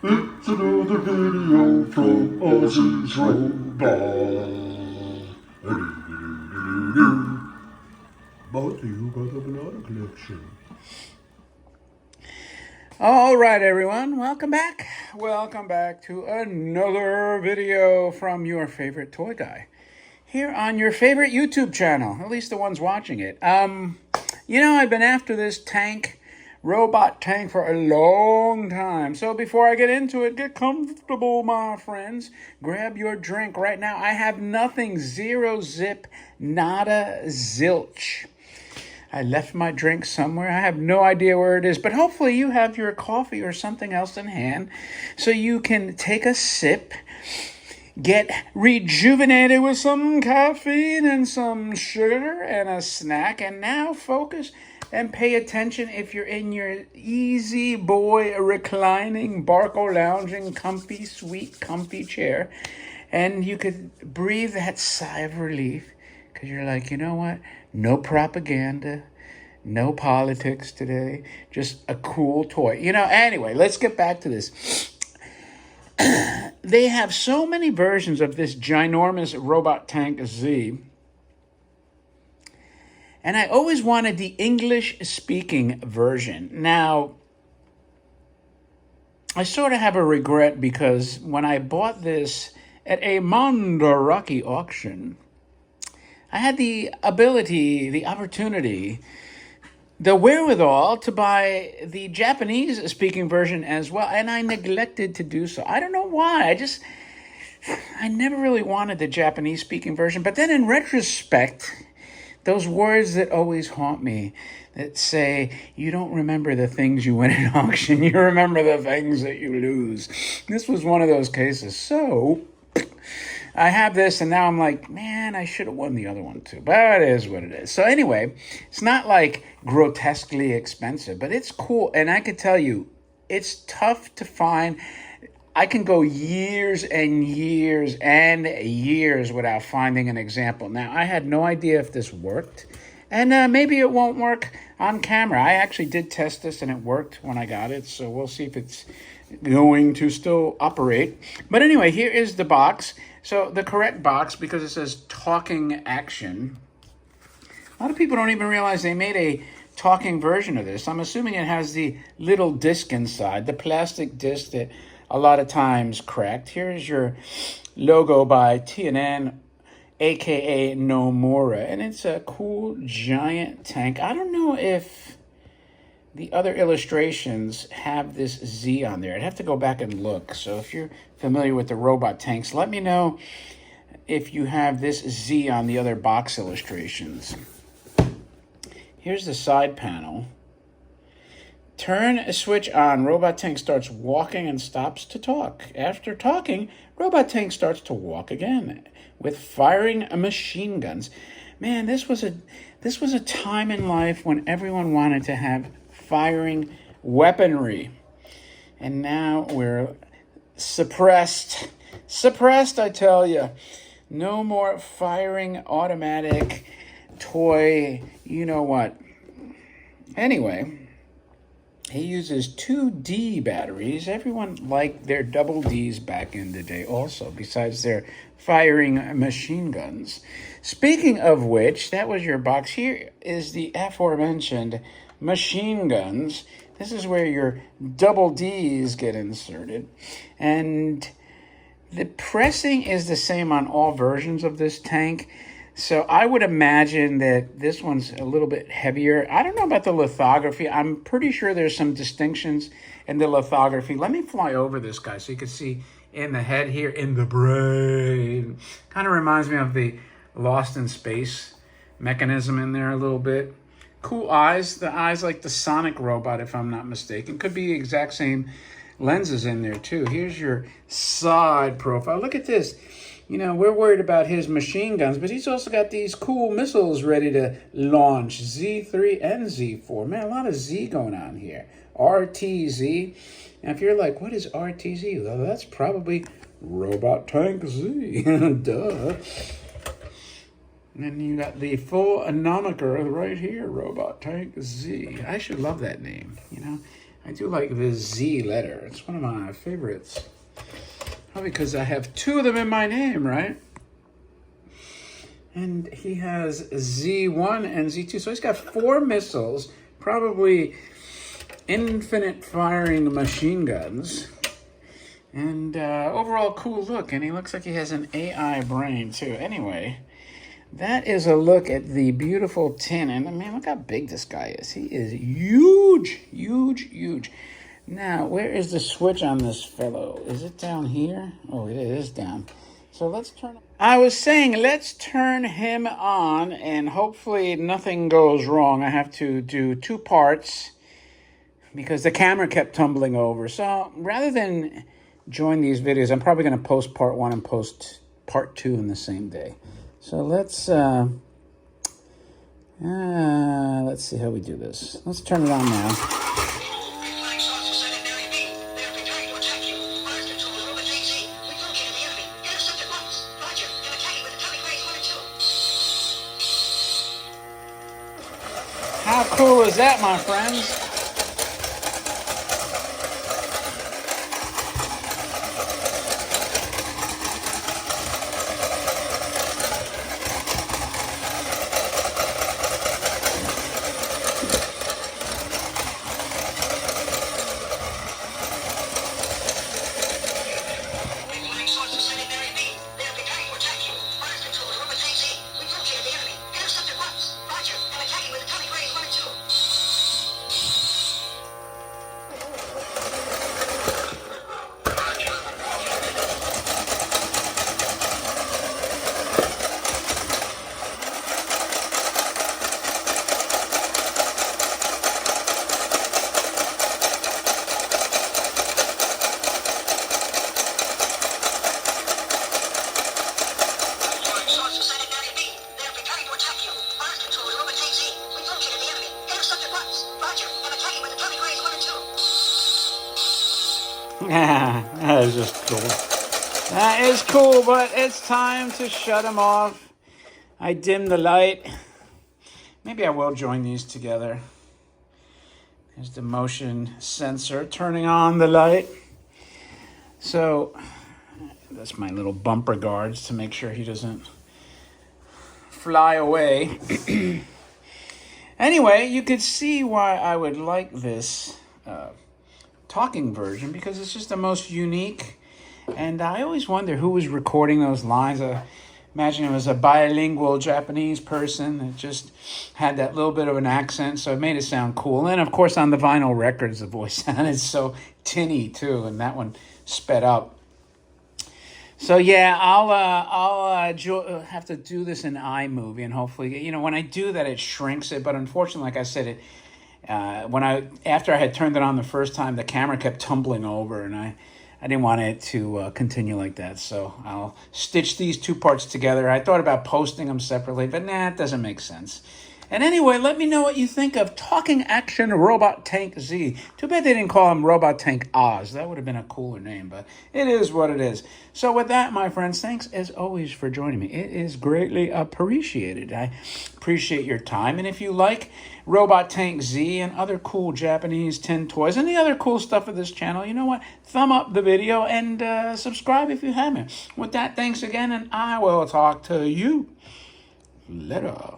It's another video from Ozzy's Robot. Brought to you by the Banana Collection. All right, everyone, welcome back. Welcome back to another video from your favorite toy guy here on your favorite YouTube channel, at least the ones watching it. I've been after this robot tank for a long time. So before I get into it, get comfortable, my friends. Grab your drink right now. I have nothing, zero zip, nada zilch. I left my drink somewhere. I have no idea where it is, but hopefully you have your coffee or something else in hand so you can take a sip, get rejuvenated with some caffeine and some sugar and a snack, and now focus and pay attention if you're in your easy boy reclining, Barco lounging, comfy, sweet, comfy chair, and you could breathe that sigh of relief because you're like, you know what? No propaganda, no politics today, just a cool toy. Anyway, let's get back to this. They have so many versions of this ginormous robot tank Z. And I always wanted the English-speaking version. Now, I sort of have a regret because when I bought this at a Mandarake auction, I had the ability, the opportunity, the wherewithal to buy the Japanese-speaking version as well, and I neglected to do so. I don't know why. I never really wanted the Japanese-speaking version, but then in retrospect, those words that always haunt me, that say, you don't remember the things you win at auction, you remember the things that you lose. This was one of those cases. So I have this, and now I'm like, man, I should have won the other one too. But it is what it is. So anyway, it's not like grotesquely expensive, but it's cool. And I can tell you, it's tough to find. I can go years and years and years without finding an example. Now, I had no idea if this worked, and maybe it won't work on camera. I actually did test this, and it worked when I got it, so we'll see if it's going to still operate. But anyway, here is the box. So the correct box, because it says talking action. A lot of people don't even realize they made a talking version of this. I'm assuming it has the little disc inside, the plastic disc that a lot of times cracked. Here's your logo by TNN, aka Nomura, and it's a cool giant tank. I don't know if the other illustrations have this Z on there. I'd have to go back and look. So if you're familiar with the robot tanks, let me know if you have this Z on the other box illustrations. Here's the side panel. Turn a switch on. Robot tank starts walking and stops to talk. After talking, robot tank starts to walk again with firing machine guns. Man, this was a time in life when everyone wanted to have firing weaponry. And now we're suppressed. Suppressed, I tell you. No more firing automatic toy, you know what. Anyway, he uses 2D batteries. Everyone liked their double Ds back in the day also, besides their firing machine guns. Speaking of which, that was your box. Here is the aforementioned machine guns. This is where your double Ds get inserted. And the pressing is the same on all versions of this tank. So I would imagine that this one's a little bit heavier. I don't know about the lithography. I'm pretty sure there's some distinctions in the lithography. Let me fly over this guy so you can see in the head here, in the brain. Kind of reminds me of the Lost in Space mechanism in there a little bit. Cool eyes. The eyes like the Sonic robot, if I'm not mistaken. Could be the exact same lenses in there too. Here's your side profile. Look at this. We're worried about his machine guns, but he's also got these cool missiles ready to launch. Z3 and Z4. Man, a lot of Z going on here. RTZ. Now, if you're like, what is RTZ? Well, that's probably Robot Tank Z. Duh. And then you got the full moniker right here, Robot Tank Z. I should love that name, I do like this Z letter. It's one of my favorites. Probably because I have two of them in my name, right? And he has Z1 and Z2. So he's got 4 missiles, probably infinite firing machine guns. And overall cool look. And he looks like he has an AI brain too. Anyway, that is a look at the beautiful tin. And I mean, look how big this guy is. He is huge, huge, huge. Now, where is the switch on this fellow? Is it down here? Oh, it is down. So let's turn it. I was saying, let's turn him on, and hopefully nothing goes wrong. I have to do 2 parts because the camera kept tumbling over. So rather than join these videos, I'm probably going to post part 1 and post part 2 in the same day. So let's see how we do this. Let's turn it on now. How cool is that, my friends? Yeah, that is just cool. That is cool, but it's time to shut them off. I dim the light. Maybe I will join these together. There's the motion sensor turning on the light. So that's my little bumper guards to make sure he doesn't fly away. Anyway, you could see why I would like this talking version, because it's just the most unique. And I always wonder who was recording those lines. Imagine it was a bilingual Japanese person that just had that little bit of an accent, so it made it sound cool. And of course, on the vinyl records, the voice sounded so tinny too, and that one sped up. So yeah, I'll have to do this in iMovie, and hopefully, when I do that, it shrinks it. But unfortunately, like I said, after I had turned it on the first time, the camera kept tumbling over, and I didn't want it to continue like that. So I'll stitch these 2 parts together. I thought about posting them separately, but it doesn't make sense. And anyway, let me know what you think of Talking Action Robot Tank Z. Too bad they didn't call him Robot Tank Oz. That would have been a cooler name, but it is what it is. So with that, my friends, thanks as always for joining me. It is greatly appreciated. I appreciate your time. And if you like Robot Tank Z and other cool Japanese tin toys and the other cool stuff of this channel, you know what? Thumb up the video and subscribe if you haven't. With that, thanks again, and I will talk to you later.